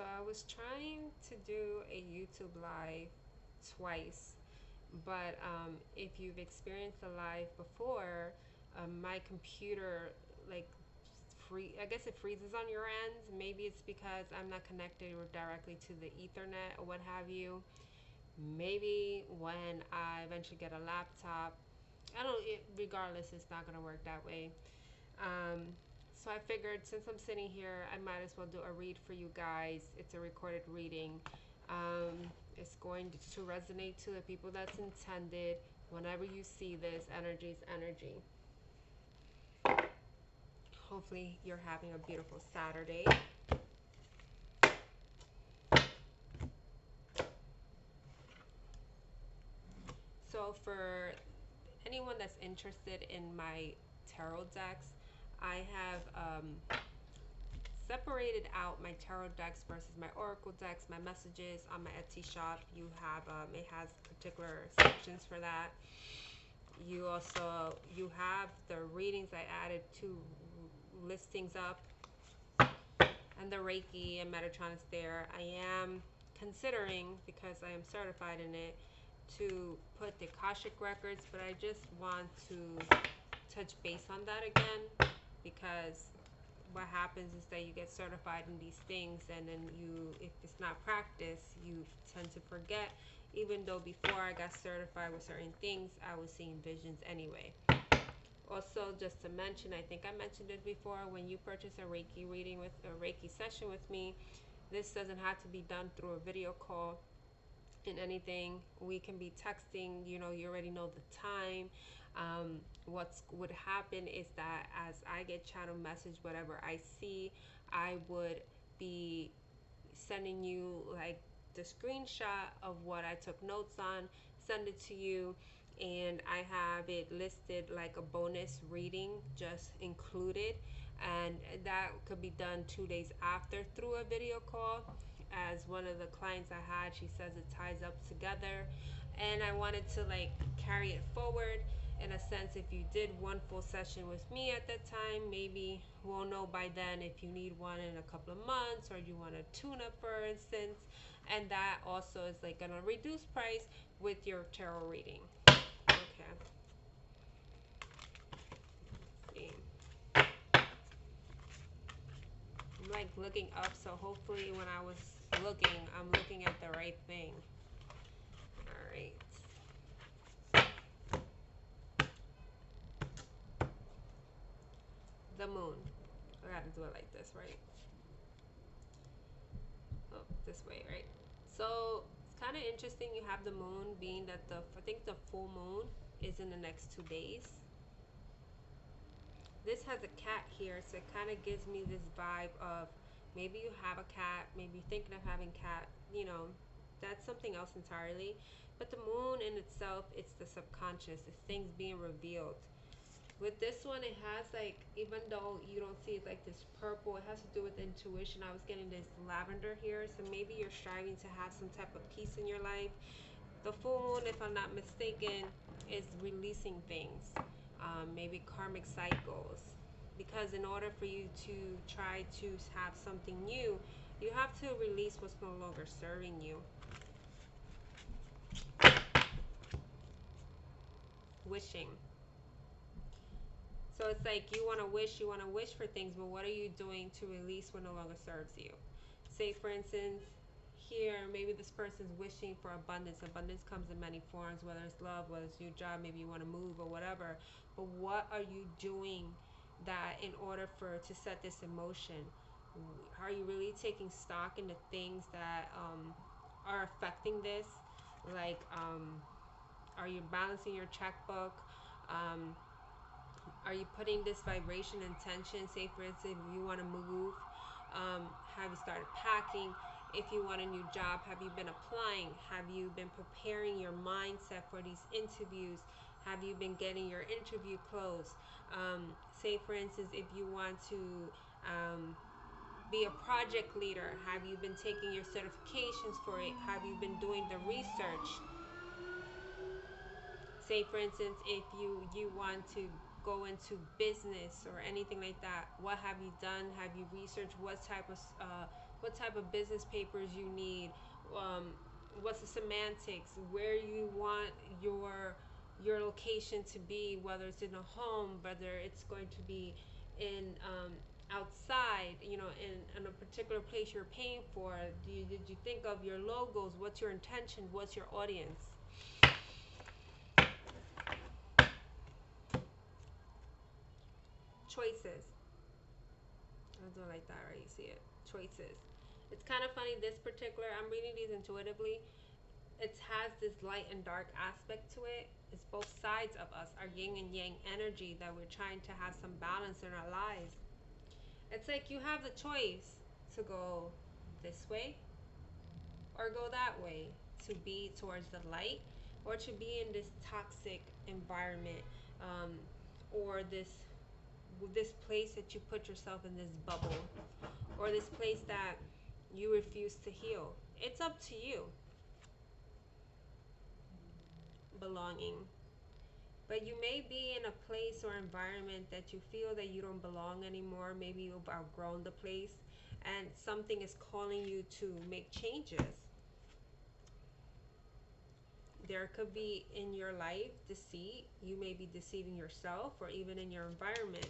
So I was trying to do a YouTube live twice, but if you've experienced a live before, my computer like I guess it freezes on your ends. Maybe it's because I'm not connected directly to the Ethernet or what have you. Maybe when I eventually get a laptop, I don't. Regardless, it's not gonna work that way. Um, so I figured since I'm sitting here, I might as well do a read for you guys. It's a recorded reading. It's going to resonate to the people that's intended. Whenever you see this, energy is energy. Hopefully, you're having a beautiful Saturday. So, for anyone that's interested in my tarot decks, I have separated out my tarot decks versus my oracle decks, my messages on my Etsy shop. You have it has particular sections for that. You have the readings. I added 2 listings up, and the Reiki and Metatron is there. I am considering, because I am certified in it, to put the Akashic Records, but I just want to touch base on that again, because what happens is that you get certified in these things, and then if it's not practice, you tend to forget, even though before I got certified with certain things, I was seeing visions anyway. Also, just to mention, I think I mentioned it before, when you purchase a Reiki reading with a Reiki session with me, this doesn't have to be done through a video call in anything. We can be texting, you already know the time. What would happen is that as I get channel message, whatever I see, I would be sending you like the screenshot of what I took notes on, send it to you, and I have it listed like a bonus reading just included, and that could be done 2 days after through a video call. As one of the clients I had, she says it ties up together, and I wanted to like carry it forward in a sense. If you did one full session with me at that time, maybe we'll know by then if you need one in a couple of months, or you want a tune-up, for instance. And that also is like gonna reduce price with your tarot reading. Okay. Let's see. I'm like looking up, so hopefully when I was looking, I'm looking at the right thing. All right. The moon. I gotta do it like this, right? Oh, this way, right? So it's kind of interesting. You have the moon, being that I think the full moon is in the next 2 days. This has a cat here, so it kind of gives me this vibe of maybe you have a cat, maybe you're thinking of having cat. That's something else entirely. But the moon in itself, it's the subconscious, it's things being revealed. With this one, it has like, even though you don't see it like this purple, it has to do with intuition. I was getting this lavender here, so maybe you're striving to have some type of peace in your life. The full moon, if I'm not mistaken, is releasing things, maybe karmic cycles. Because in order for you to try to have something new, you have to release what's no longer serving you. Wishing. So it's like you want to wish for things, but what are you doing to release what no longer serves you? Say, for instance, here, maybe this person's wishing for abundance. Abundance comes in many forms, whether it's love, whether it's your job, maybe you want to move or whatever. But what are you doing that in order to set this in motion? Are you really taking stock in the things that are affecting this? Like, are you balancing your checkbook? Are you putting this vibration intention? Say, for instance, if you want to move, have you started packing? If you want a new job, have you been applying? Have you been preparing your mindset for these interviews? Have you been getting your interview closed? Say, for instance, if you want to be a project leader, have you been taking your certifications for it? Have you been doing the research? Say, for instance, if you want to go into business or anything like that, what have you done? Have you researched what type of what type of business papers you need, um, what's the semantics, where you want your location to be, whether it's in a home, whether it's going to be in outside, you know, in a particular place you're paying for. Did you think of your logos? What's your intention? What's your audience? Choices. I'll do it like that, right? You see it? Choices. It's kind of funny, this particular, I'm reading these intuitively. It has this light and dark aspect to it. It's both sides of us, our yin and yang energy, that we're trying to have some balance in our lives. It's like you have the choice to go this way or go that way, to be towards the light or to be in this toxic environment, um, or this place that you put yourself in, this bubble, or this place that you refuse to heal. It's up to you. Belonging. But you may be in a place or environment that you feel that you don't belong anymore. Maybe you've outgrown the place and something is calling you to make changes. There could be in your life deceit. You may be deceiving yourself or even in your environment.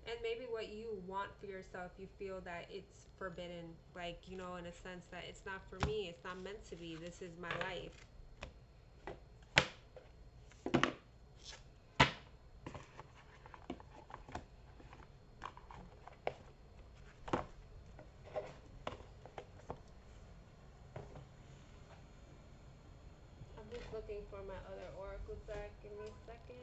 And maybe what you want for yourself, you feel that it's forbidden. Like, you know, in a sense that it's not for me. It's not meant to be. This is my life. I'm just looking for my other oracle deck. Give me a second.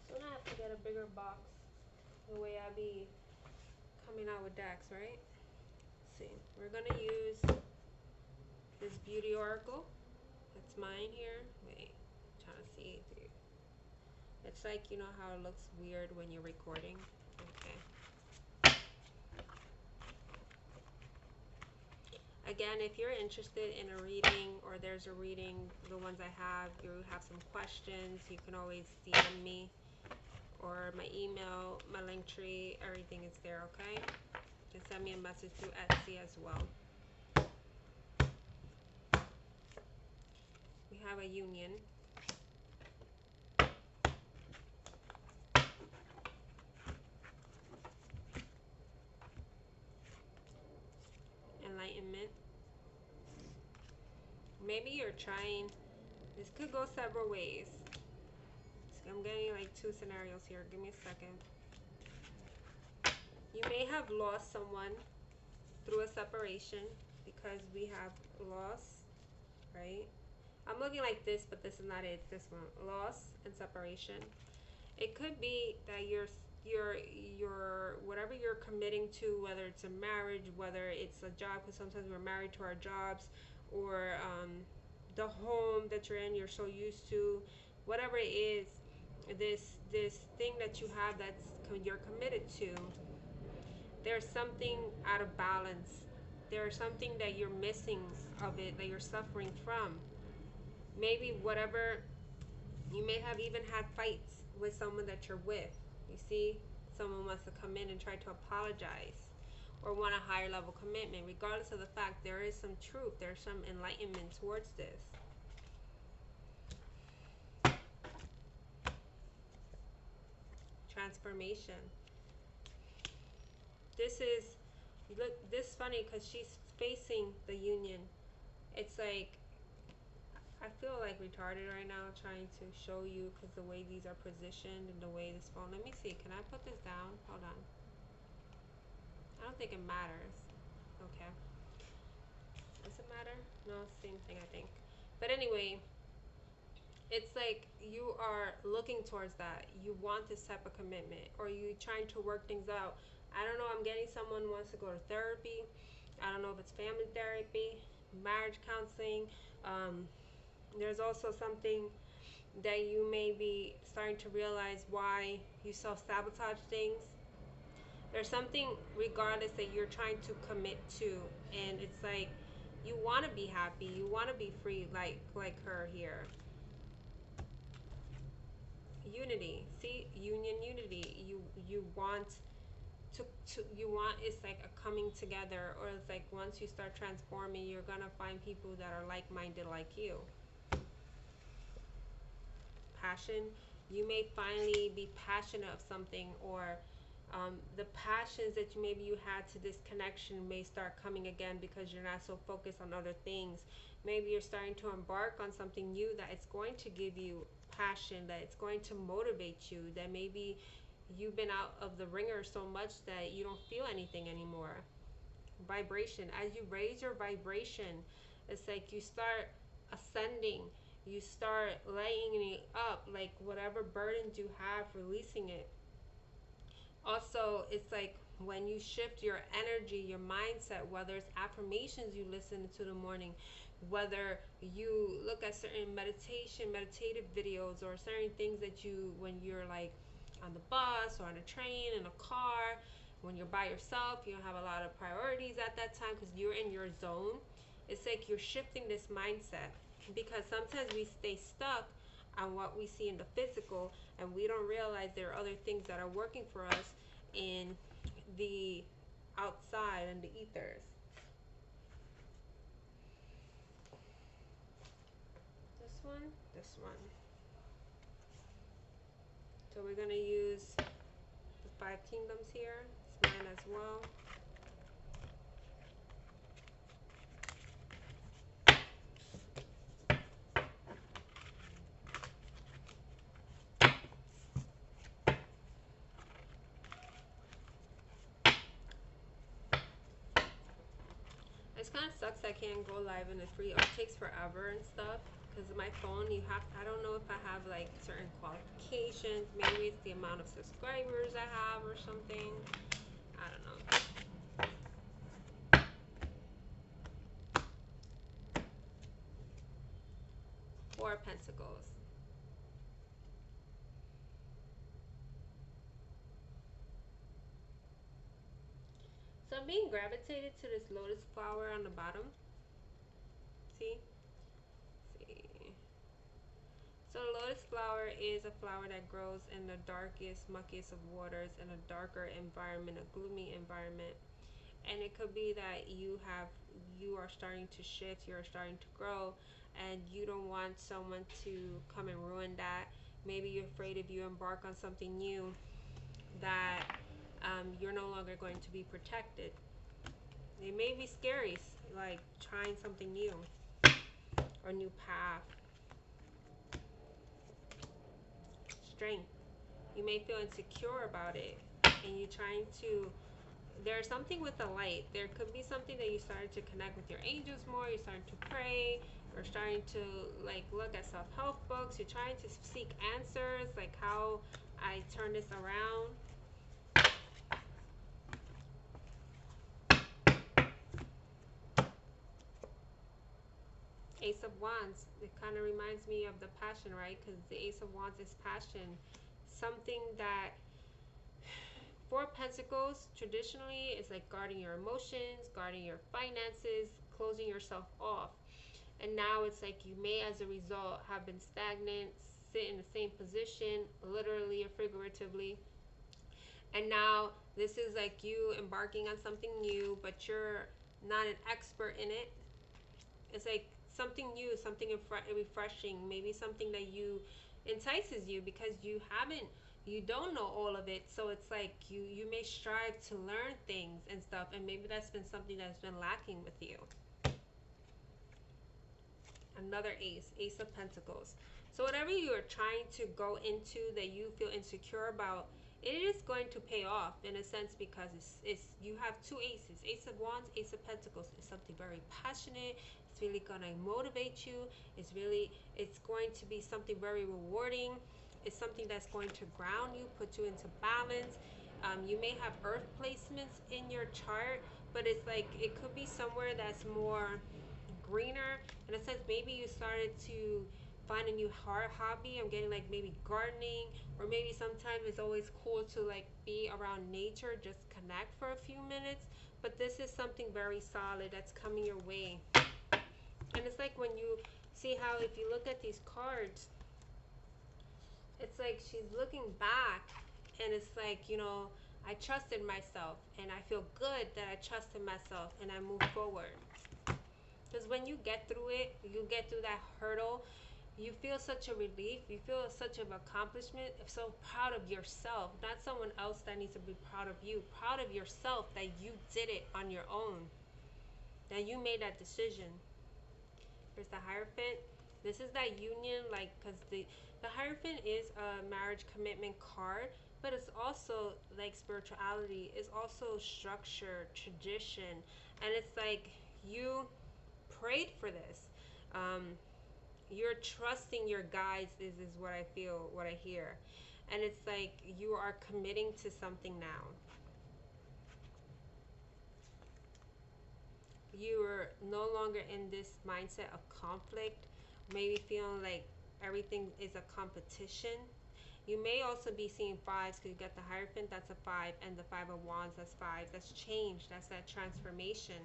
So now I have to get a bigger box. The way I be coming out with decks, right? Let's see. We're gonna use this beauty oracle. That's mine here. Wait, I'm trying to see. It's like, you know how it looks weird when you're recording? Okay. Again, if you're interested in a reading, or there's a reading, the ones I have, you have some questions, you can always DM me, or my email, my link tree, everything is there, okay? You can send me a message through Etsy as well. We have a union. Enlightenment. Maybe you're trying, this could go several ways. I'm getting like two scenarios here. Give me a second. You may have lost someone through a separation, because we have loss, right? I'm looking like this, but this is not it. This one, loss and separation. It could be that you're whatever you're committing to, whether it's a marriage, whether it's a job, because sometimes we're married to our jobs, or the home that you're in, you're so used to, whatever it is, this thing that you have that's you're committed to, there's something out of balance. There's something that you're missing of it, that you're suffering from. Maybe whatever, you may have even had fights with someone that you're with. You see, someone wants to come in and try to apologize, or want a higher level commitment. Regardless of the fact, there is some truth, there's some enlightenment towards this. Transformation. This is, look, this is funny because she's facing the union. It's like, I feel like retarded right now trying to show you, because the way these are positioned and the way this phone. Let me see. Can I put this down? Hold on. I don't think it matters. Okay. Does it matter? No, same thing, I think. But anyway, it's like you are looking towards that. You want this type of commitment, or you trying to work things out. I don't know. I'm getting someone who wants to go to therapy. I don't know if it's family therapy, marriage counseling. There's also something that you may be starting to realize why you self-sabotage things. There's something, regardless, that you're trying to commit to, and it's like You want to be happy. You want to be free, like her here. Unity. See, union, unity. You want you want, it's like a coming together, or it's like once you start transforming, you're gonna find people that are like-minded like you. Passion. You may finally be passionate of something, or the passions that maybe you had to this connection may start coming again because you're not so focused on other things. Maybe you're starting to embark on something new that it's going to give you passion, that it's going to motivate you, that maybe you've been out of the ringer so much that you don't feel anything anymore. Vibration. As you raise your vibration, it's like you start ascending, you start laying it up, like whatever burdens you have, releasing it. Also, it's like when you shift your energy, your mindset, whether it's affirmations you listen to in the morning, whether you look at certain meditative videos, or certain things that you, when you're like on the bus or on a train, in a car, when you're by yourself, you don't have a lot of priorities at that time because you're in your zone. It's like you're shifting this mindset, because sometimes we stay stuck on what we see in the physical, and we don't realize there are other things that are working for us in the outside and the ethers. This one, this one. So we're gonna use the 5 kingdoms here. It's mine as well. It kind of sucks I can't go live in the free, or it takes forever and stuff. Because my phone, you have, I don't know if I have like certain qualifications. Maybe it's the amount of subscribers I have or something. I don't know. Four of Pentacles. So I'm being gravitated to this Lotus Flower on the bottom. See? So Lotus Flower is a flower that grows in the darkest, muckiest of waters, in a darker environment, a gloomy environment. And it could be that you are starting to shift, you're starting to grow, and you don't want someone to come and ruin that. Maybe you're afraid if you embark on something new that you're no longer going to be protected. It may be scary, like trying something new or new path. Strength. You may feel insecure about it, and you're trying to, there's something with the light. There could be something that you started to connect with your angels more, you're starting to pray, or starting to like look at self-help books, you're trying to seek answers, like how I turn this around. Ace of Wands, it kind of reminds me of the passion, right? Because the Ace of Wands is passion. Something that, Four of Pentacles traditionally is like guarding your emotions, guarding your finances, closing yourself off. And now it's like you may, as a result, have been stagnant, sit in the same position, literally or figuratively. And now this is like you embarking on something new, but you're not an expert in it. It's like something new, something refreshing, maybe something that entices you because you don't know all of it. So it's like you may strive to learn things and stuff, and maybe that's been something that's been lacking with you. Another Ace of Pentacles. So whatever you are trying to go into that you feel insecure about, it is going to pay off in a sense, because it's you have two aces, Ace of Wands, Ace of Pentacles. It's something very passionate. It's really gonna motivate you. It's going to be something very rewarding. It's something that's going to ground you, put you into balance. You may have earth placements in your chart, but it's like it could be somewhere that's more greener. In a sense, maybe you started to find a new hobby. I'm getting like maybe gardening, or maybe sometimes it's always cool to like be around nature, just connect for a few minutes. But this is something very solid that's coming your way. when you see how, if you look at these cards, it's like she's looking back, and it's like, you know, I trusted myself, and I feel good that I trusted myself, and I move forward. Because when you get through it, you get through that hurdle, you feel such a relief, you feel such an accomplishment, so proud of yourself, not someone else that needs to be proud of you, proud of yourself that you did it on your own, that you made that decision. There's the Hierophant. This is that union, like, because the Hierophant is a marriage commitment card, but it's also like spirituality, it's also structure, tradition, and it's like you prayed for this. You're trusting your guides, is what I feel, what I hear. And it's like you are committing to something now. You are no longer in this mindset of conflict, maybe feeling like everything is a competition. You may also be seeing fives, because you got the Hierophant, that's a 5, and the 5 of Wands, that's 5. That's change, that's that transformation.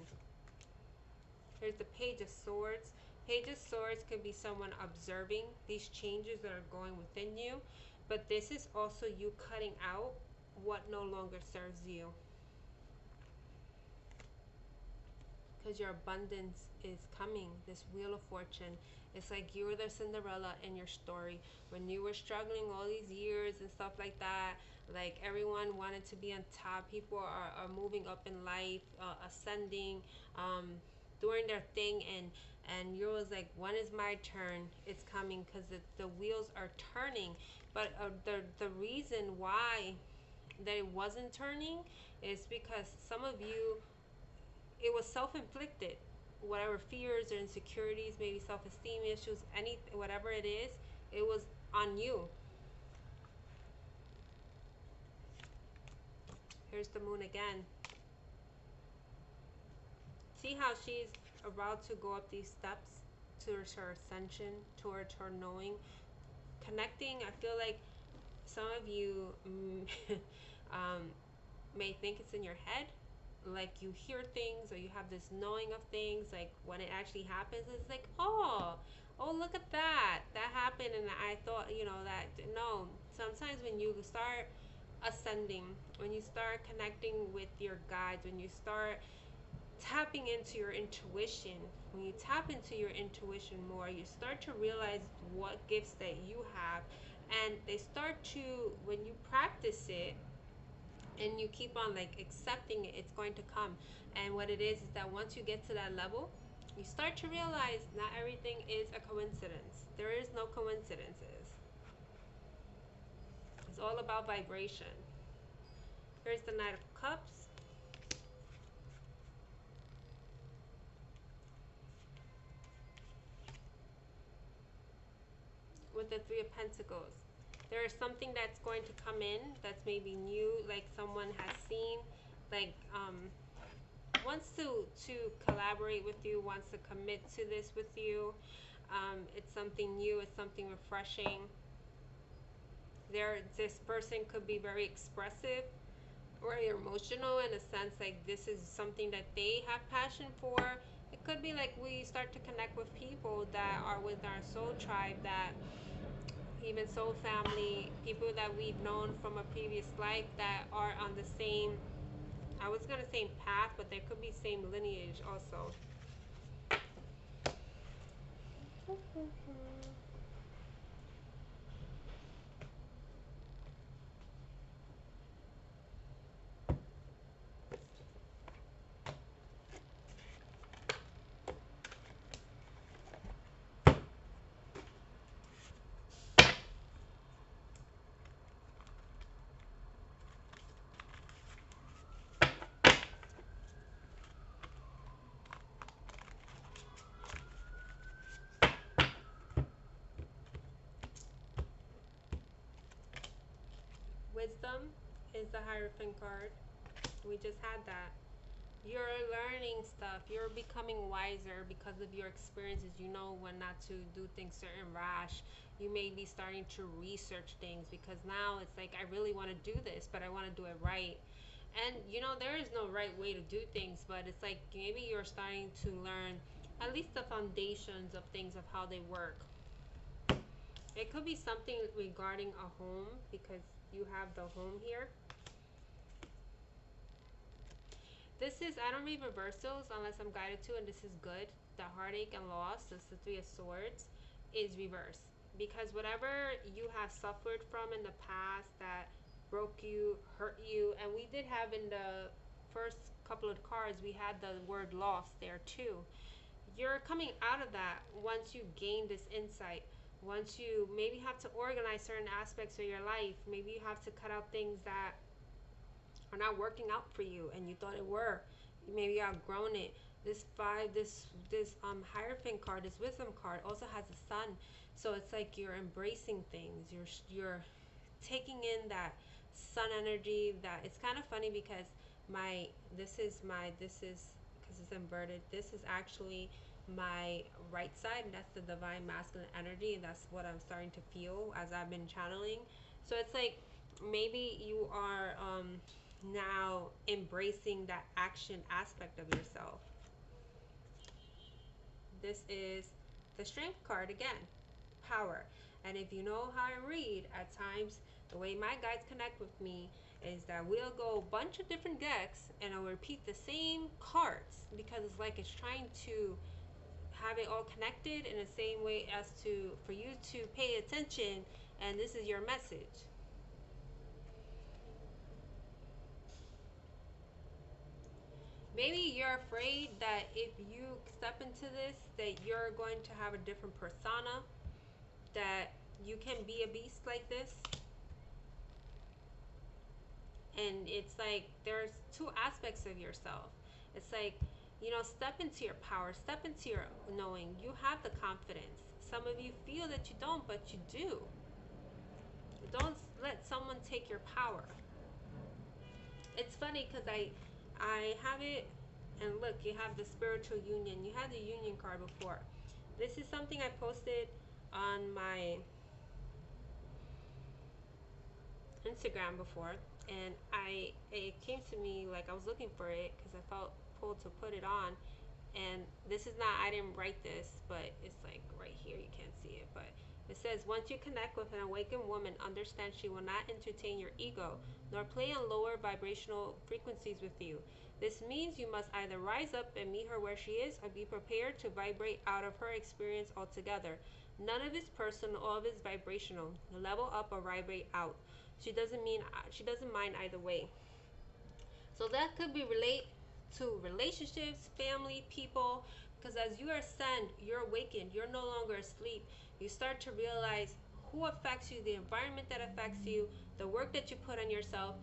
Here's the Page of Swords. Page of Swords could be someone observing these changes that are going within you, but this is also you cutting out what no longer serves you. Because your abundance is coming, this Wheel of Fortune. It's like you were the Cinderella in your story. When you were struggling all these years and stuff like that, like everyone wanted to be on top. People are moving up in life, ascending, doing their thing, and you was like, when is my turn? It's coming, because the wheels are turning. But the reason why that it wasn't turning is because some of you, it was self-inflicted. Whatever fears or insecurities, maybe self-esteem issues, any whatever it is, it was on you. Here's the Moon again. See how she's about to go up these steps towards her ascension, towards her knowing, connecting. I feel like some of you may think it's in your head, like you hear things, or you have this knowing of things, like when it actually happens, it's like, oh, look at that happened, and I thought, you know, that. No, sometimes when you start ascending, when you start connecting with your guides, when you start tapping into your intuition, when you tap into your intuition more, you start to realize what gifts that you have, and they start to, when you practice it and you keep on like accepting it, it's going to come. And what it is that once you get to that level, you start to realize not everything is a coincidence. There is no coincidences. It's all about vibration. Here's the Knight of Cups. With the Three of Pentacles. There is something that's going to come in that's maybe new, like someone has seen, like wants to collaborate with you, wants to commit to this with you. It's something new, it's something refreshing. This person could be very expressive, very emotional, in a sense like this is something that they have passion for. It could be like we start to connect with people that are with our soul tribe, that even soul family, people that we've known from a previous life that are on the same, I was going to say path, but there could be same lineage also. Wisdom is the Hierophant card. We just had that. You're learning stuff. You're becoming wiser because of your experiences. You know when not to do things certain rash. You may be starting to research things, because now it's like, I really want to do this, but I want to do it right. And you know, there is no right way to do things, but it's like maybe you're starting to learn at least the foundations of things of how they work. It could be something regarding a home because you have the home here. This is, I don't read reversals unless I'm guided to, and this is good. The heartache and loss, this is the Three of Swords, is reversed. Because whatever you have suffered from in the past that broke you, hurt you, and we did have in the first couple of cards, we had the word loss there too. You're coming out of that once you gain this insight. Once you maybe have to organize certain aspects of your life. Maybe you have to cut out things that are not working out for you and you thought it were. Maybe you outgrown it. This Hierophant card, this Wisdom card also has the Sun. So it's like you're embracing things. You're taking in that sun energy. That it's kind of funny because this is because it's inverted. This is actually my right side, and that's the divine masculine energy, and that's what I'm starting to feel as I've been channeling. So it's like maybe you are now embracing that action aspect of yourself. This is the Strength card again, power. And if you know how I read, at times the way my guides connect with me is that we'll go a bunch of different decks and I'll repeat the same cards because it's like it's trying to have it all connected in the same way as to for you to pay attention, and this is your message. Maybe you're afraid that if you step into this that you're going to have a different persona, that you can be a beast like this. And it's like there's two aspects of yourself. It's like, you know, step into your power, step into your knowing. You have the confidence. Some of you feel that you don't, but you do. Don't let someone take your power. It's funny because I have it, and look, you have the spiritual union. You had the union card before. This is something I posted on my Instagram before, and it came to me like I was looking for it because I felt pulled to put it on. And this is not, I didn't write this, but it's like right here, you can't see it, but it says, once you connect with an awakened woman, understand she will not entertain your ego, nor play on lower vibrational frequencies with you. This means you must either rise up and meet her where she is, or be prepared to vibrate out of her experience altogether. None of it is personal, all of it is vibrational. Level up or vibrate out. She doesn't mind either way. So that could be relate to relationships, family, people, because as you ascend, you're awakened, you're no longer asleep. You start to realize who affects you, the environment that affects you, the work that you put on yourself,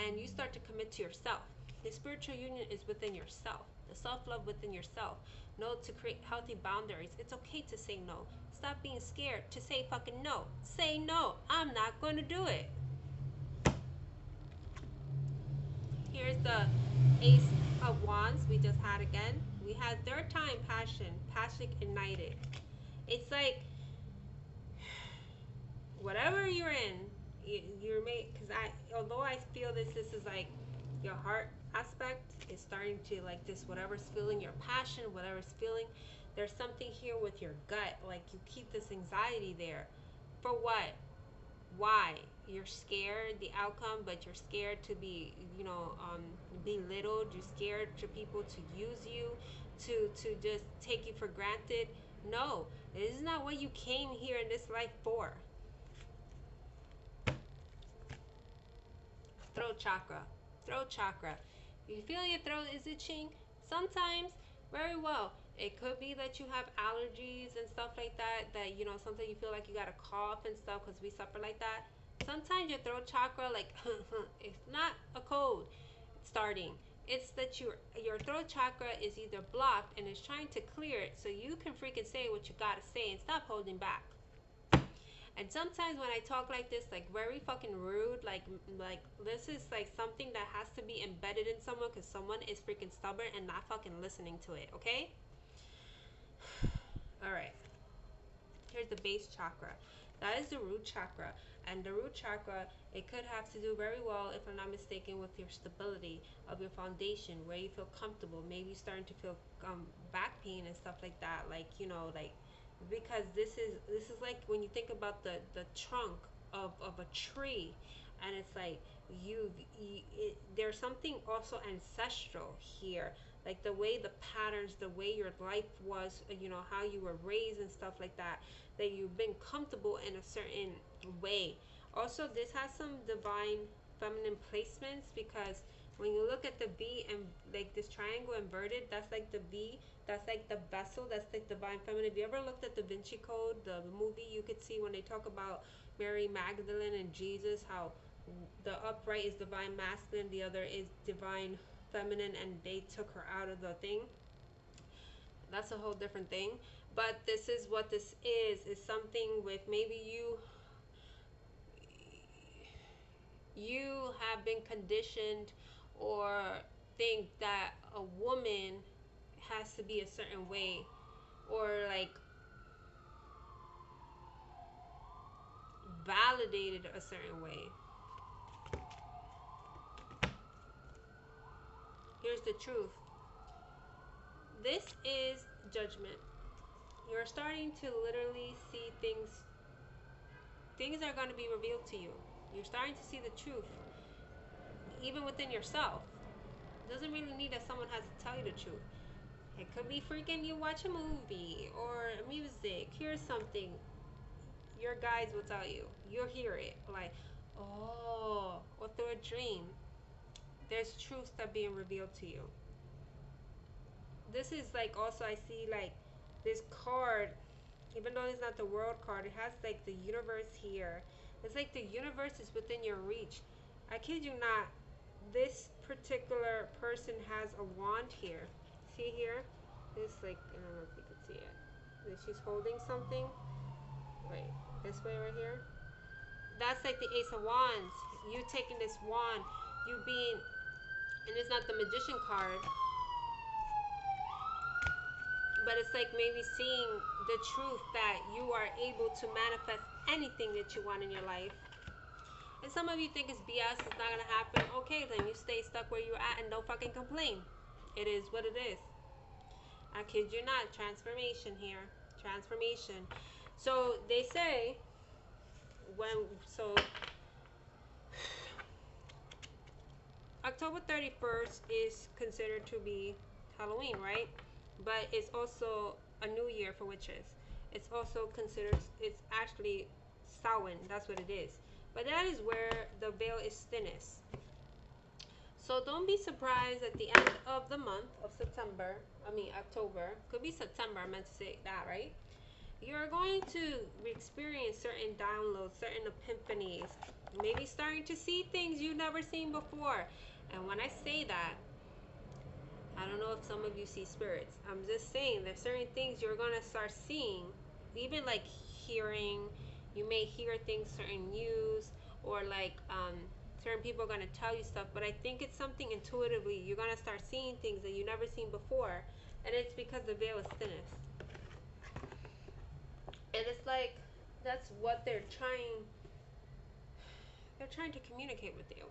and you start to commit to yourself. The spiritual union is within yourself, the self-love within yourself. Know to create healthy boundaries. It's okay to say no. Stop being scared to say fucking no. Say no, I'm not going to do it. Here's the Ace of Wands we just had again. We had third time passion ignited. It's like whatever you're in, you're made, because although I feel this is like your heart aspect is starting to like this, whatever's feeling your passion, whatever's feeling, there's something here with your gut, like you keep this anxiety there. For what? Why? You're scared the outcome, but you're scared to be, belittled. You're scared for people to use you, to just take you for granted. No, this is not what you came here in this life for. Throat chakra. Throat chakra. If you feel your throat is itching, sometimes, very well, it could be that you have allergies and stuff like that, sometimes you feel like you got a cough and stuff because we suffer like that. Sometimes your throat chakra, like, it's not a cold starting. It's that your throat chakra is either blocked and it's trying to clear it so you can freaking say what you gotta say and stop holding back. And sometimes when I talk like this, like very fucking rude, like this is like something that has to be embedded in someone because someone is freaking stubborn and not fucking listening to it, okay? All right. Here's the base chakra. That is the root chakra. And the root chakra, it could have to do very well, if I'm not mistaken, with your stability of your foundation, where you feel comfortable. Maybe starting to feel back pain and stuff like that. Like, you know, like, because this is like when you think about the trunk of a tree, and it's like there's something also ancestral here, like the way the patterns, the way your life was, you know, how you were raised and stuff like that, that you've been comfortable in a certain way. Also, this has some divine feminine placements, because when you look at the V and like this triangle inverted, that's like the V, that's like the vessel, that's like divine feminine. If you ever looked at Da Vinci Code, the movie, you could see when they talk about Mary Magdalene and Jesus, how the upright is divine masculine, the other is divine feminine, and they took her out of the thing. That's a whole different thing. But this is what this is something with maybe you have been conditioned or think that a woman has to be a certain way, or like validated a certain way. Here's the truth. This is judgment. You're starting to literally see things. Things are going to be revealed to you. You're starting to see the truth, even within yourself. It doesn't really need that someone has to tell you the truth. It could be freaking you watch a movie or music, hear something. Your guides will tell you. You'll hear it. Like, oh, or through a dream. There's truths that are being revealed to you. This is like also, I see like this card, even though it's not the world card, it has like the universe here. It's like the universe is within your reach. I kid you not, this particular person has a wand here. See here? This, like, I don't know if you can see it. She's holding something. Wait, this way right here? That's like the Ace of Wands. You taking this wand, you being, and it's not the Magician card, but it's like maybe seeing the truth that you are able to manifest anything that you want in your life. And some of you think it's BS, it's not gonna happen. Okay, then you stay stuck where you're at and don't fucking complain. It is what it is. I kid you not. Transformation here. Transformation. So they say October 31st is considered to be Halloween, right? But it's also a new year for witches. It's also considered, it's actually Samhain, that's what it is. But that is where the veil is thinnest. So don't be surprised at the end of the month of October, could be September, I meant to say that, right? You're going to experience certain downloads, certain epiphanies, maybe starting to see things you've never seen before. And when I say that, I don't know if some of you see spirits. I'm just saying there's certain things you're going to start seeing, even like hearing. You may hear things, certain news, or like certain people are going to tell you stuff, but I think it's something intuitively. You're going to start seeing things that you've never seen before, and it's because the veil is thinnest. And it's like, that's what they're trying to communicate with you.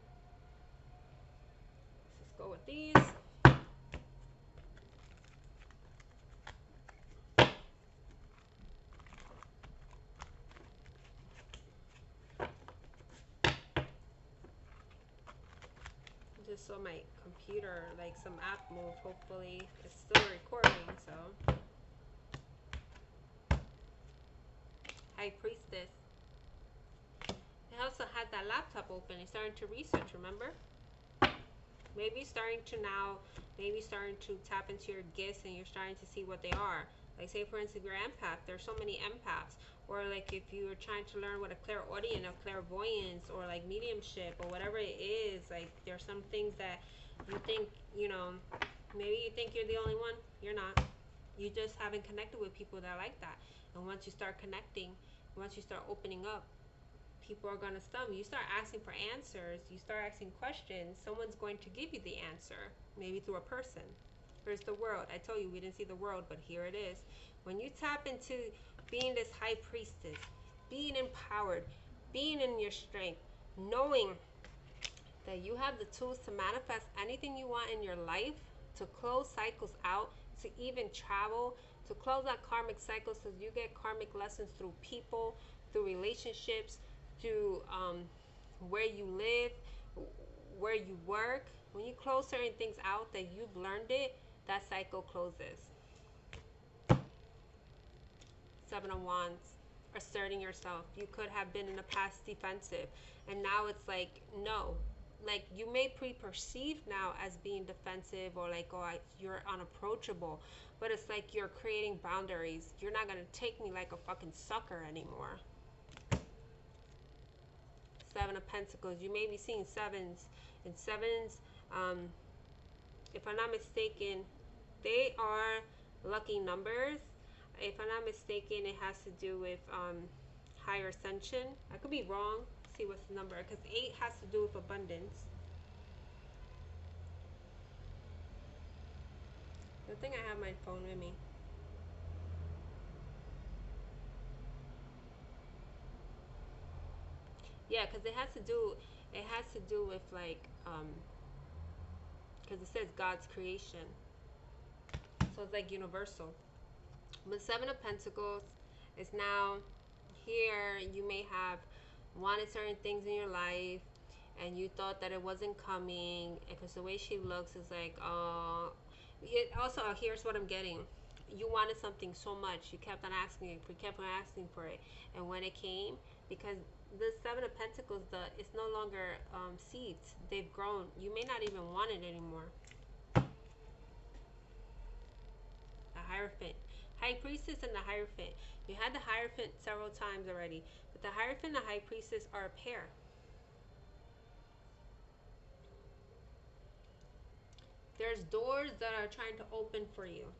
Let's just go with these. Just so my computer, like some app move, hopefully it's still recording, so. High Priestess. It also had that laptop open. It's starting to research, remember? Maybe starting to tap into your gifts, and you're starting to see what they are. Like, say for instance, you're empath. There's so many empaths. Or like if you're trying to learn what a clairaudient or clairvoyance or like mediumship or whatever it is, like there's some things that you think, you know, maybe you think you're the only one. You're not. You just haven't connected with people that are like that. And once you start connecting, once you start opening up, people are going to stumble. You start asking for answers. You start asking questions. Someone's going to give you the answer, maybe through a person. Here's the world. I told you we didn't see the world, but here it is. When you tap into being this high priestess, being empowered, being in your strength, knowing that you have the tools to manifest anything you want in your life, to close cycles out, to even travel, to close out karmic cycles so you get karmic lessons through people, through relationships, through where you live, where you work. When you close certain things out that you've learned it, that cycle closes. Seven of Wands, asserting yourself. You could have been in the past defensive, and now it's like, no. Like, you may perceive now as being defensive, or like, oh, you're unapproachable, but it's like you're creating boundaries. You're not going to take me like a fucking sucker anymore. Seven of Pentacles. You may be seeing sevens, and sevens, if I'm not mistaken, they are lucky numbers. If I'm not mistaken, it has to do with higher ascension. I could be wrong. See what's the number, because 8 has to do with abundance. I think I have my phone with me. Yeah, because it has to do with like because it says God's creation, so it's like universal. But Seven of Pentacles is now here. You may have wanted certain things in your life, and you thought that it wasn't coming, because the way she looks is like, oh. Also, here's what I'm getting. You wanted something so much, you kept on asking for it, and when it came, because the Seven of Pentacles, it's no longer seeds. They've grown. You may not even want it anymore. The Hierophant. High Priestess and the Hierophant. You had the Hierophant several times already, but the Hierophant and the High Priestess are a pair. There's doors that are trying to open for you.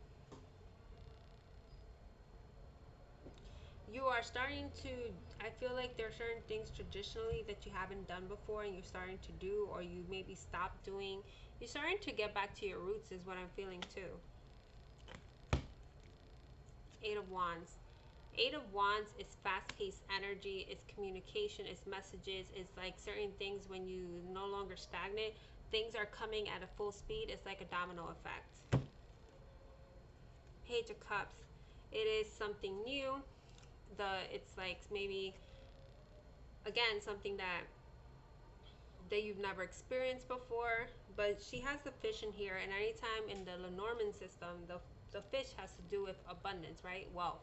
You are starting to, I feel like there are certain things traditionally that you haven't done before and you're starting to do, or you maybe stopped doing. You're starting to get back to your roots is what I'm feeling too. Eight of Wands. Eight of Wands is fast-paced energy, it's communication, it's messages, it's like certain things when you no longer stagnant, things are coming at a full speed. It's like a domino effect. Page of Cups. It is something new. It's like maybe, again, something that you've never experienced before, but she has the fish in here, and anytime in the Lenormand system, the fish has to do with abundance, right? Wealth.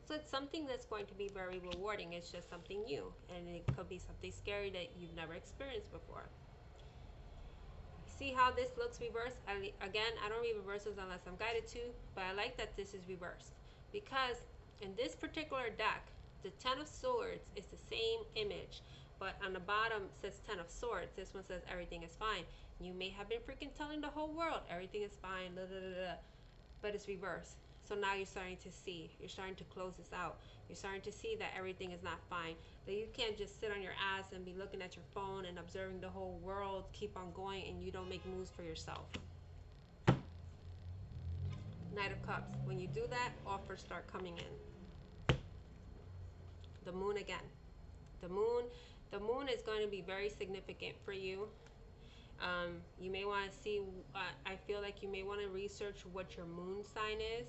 So it's something that's going to be very rewarding. It's just something new, and it could be something scary that you've never experienced before. See how this looks reversed? Again, I don't read reversals unless I'm guided to, but I like that this is reversed, because in this particular deck, the Ten of Swords is the same image, but on the bottom says Ten of Swords. This one says everything is fine. You may have been freaking telling the whole world everything is fine, but it's reversed. So now you're starting to see, you're starting to close this out. You're starting to see that everything is not fine. That you can't just sit on your ass and be looking at your phone and observing the whole world keep on going, and you don't make moves for yourself. Knight of Cups. When you do that, offers start coming in. The Moon again. The moon is going to be very significant for you. You may want to see, I feel like you may want to research what your moon sign is.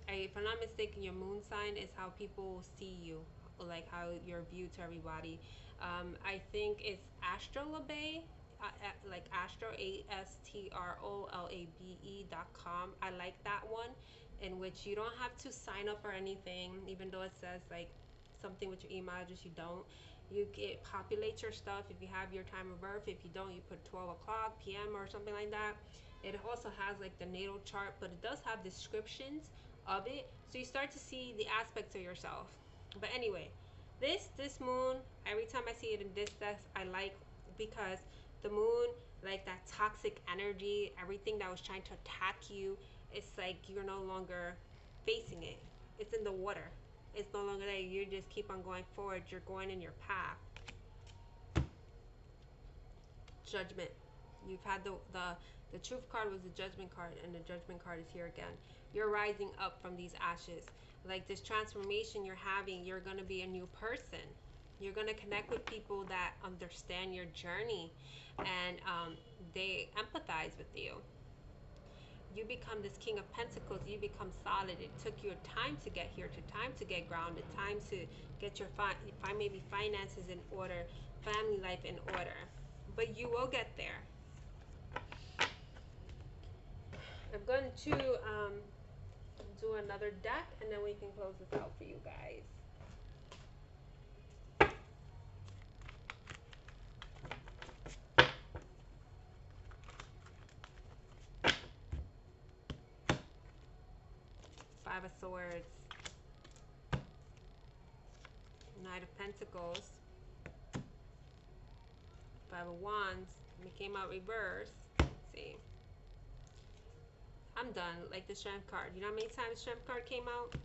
If I'm not mistaken, your moon sign is how people see you, like how you're viewed to everybody. I think it's astrolabe, like astro, astrolabe.com. I like that one, in which you don't have to sign up or anything, even though it says like something with your email address. You don't. You get populate your stuff if you have your time of birth. If you don't, you put 12 o'clock p.m. or something like that. It also has like the natal chart, but it does have descriptions of it, so you start to see the aspects of yourself. But anyway, this moon, every time I see it in this deck, I like, because the moon, like that toxic energy, everything that was trying to attack you, it's like you're no longer facing it. It's in the water. It's no longer there. You just keep on going forward. You're going in your path. Judgment. You've had the Truth card was the Judgment card, and the Judgment card is here again. You're rising up from these ashes. Like this transformation you're having, you're going to be a new person. You're going to connect with people that understand your journey, and they empathize with you. You become this King of Pentacles. You become solid. It took you time to get here, to time to get grounded, time to get your maybe finances in order, family life in order. But you will get there. I'm going to do another deck, and then we can close this out for you guys. Five of Swords, Knight of Pentacles, Five of Wands. It came out reverse. Let's see. I'm done. Like the Strength card. You know how many times the Strength card came out?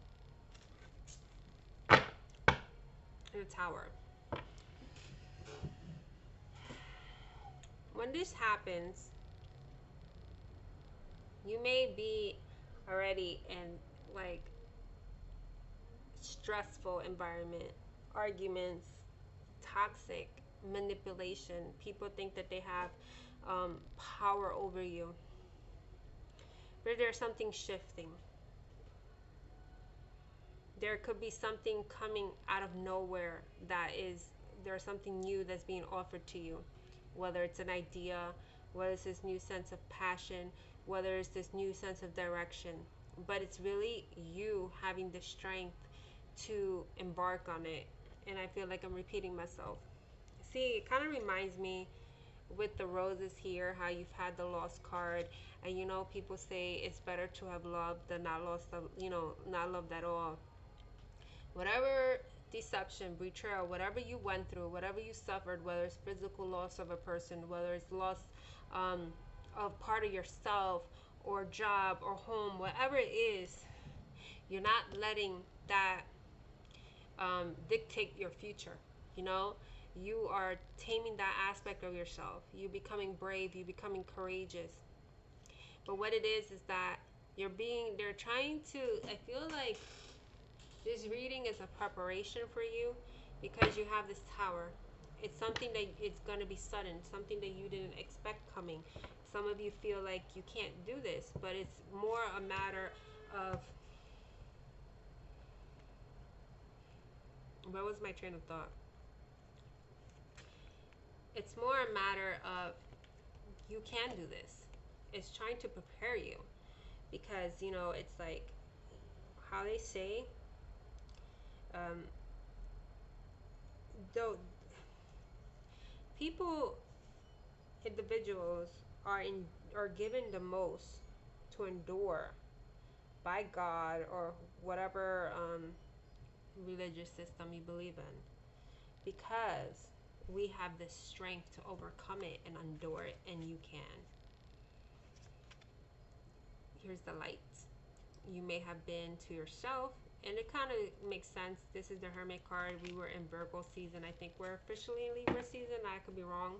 And the Tower. When this happens, you may be already in like stressful environment, arguments, toxic manipulation. People think that they have power over you. But there's something shifting. There could be something coming out of nowhere that is, there's something new that's being offered to you. Whether it's an idea, whether it's this new sense of passion, whether it's this new sense of direction. But it's really you having the strength to embark on it. And I feel like I'm repeating myself. See, it kind of reminds me with the roses here, how you've had the lost card, and you know, people say it's better to have loved than not lost, not loved at all. Whatever deception, betrayal, whatever you went through, whatever you suffered, whether it's physical loss of a person, whether it's loss of part of yourself or job or home, whatever it is, you're not letting that dictate your future. You know, you are taming that aspect of yourself. You becoming brave, you becoming courageous. But what it is that they're trying to, I feel like this reading is a preparation for you, because you have this Tower. It's something that it's going to be sudden, something that you didn't expect coming. Some of you feel like you can't do this, but it's more a matter of, where was my train of thought? It's more a matter of, you can do this. It's trying to prepare you, because, you know, it's like how they say, though people, individuals are given the most to endure by God or whatever religious system you believe in, because we have the strength to overcome it and endure it, and you can. Here's the light. You may have been to yourself, and it kind of makes sense. This is the Hermit card. We were in Virgo season. I think we're officially in Libra season. I could be wrong.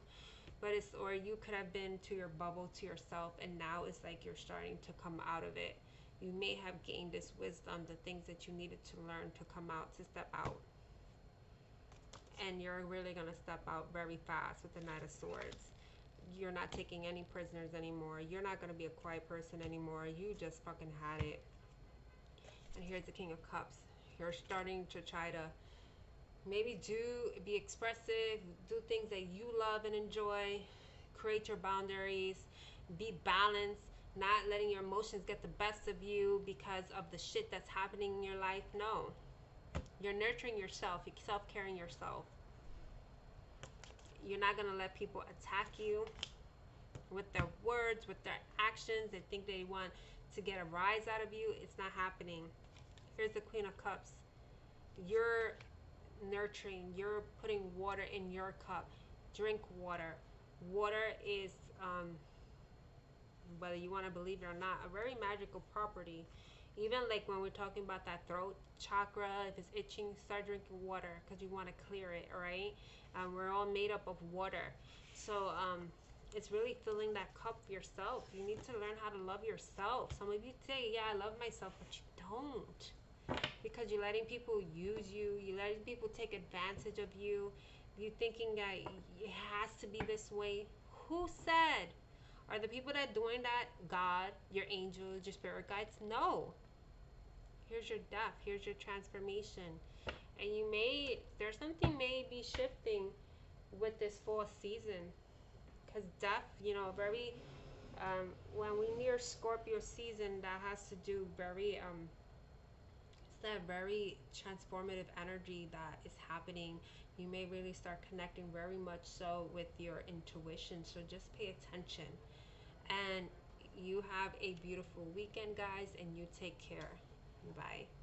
But it's, or you could have been to your bubble, to yourself, and now it's like you're starting to come out of it. You may have gained this wisdom, the things that you needed to learn to come out, to step out. And you're really going to step out very fast with the Knight of Swords. You're not taking any prisoners anymore. You're not going to be a quiet person anymore. You just fucking had it. And here's the King of Cups. You're starting to try to maybe be expressive, do things that you love and enjoy, create your boundaries, be balanced, not letting your emotions get the best of you because of the shit that's happening in your life. No. You're nurturing yourself, you're self-caring yourself. You're not going to let people attack you with their words, with their actions. They think they want to get a rise out of you. It's not happening. Here's the Queen of Cups. You're nurturing, you're putting water in your cup. Drink water. Water is, whether you want to believe it or not, a very magical property. Even like when we're talking about that throat chakra, if it's itching, start drinking water, because you want to clear it, all right? We're all made up of water. So it's really filling that cup yourself. You need to learn how to love yourself. Some of you say, yeah, I love myself, but you don't. Because because you're letting people use you. You're letting people take advantage of you. You thinking that it has to be this way. Who said? Are the people that doing that God, your angels, your spirit guides? No. Here's your death. Here's your transformation. And there's something may be shifting with this fall season. Because death, very, when we near Scorpio season, that has to do it's that very transformative energy that is happening. You may really start connecting very much so with your intuition. So just pay attention. And you have a beautiful weekend, guys, and you take care. Bye.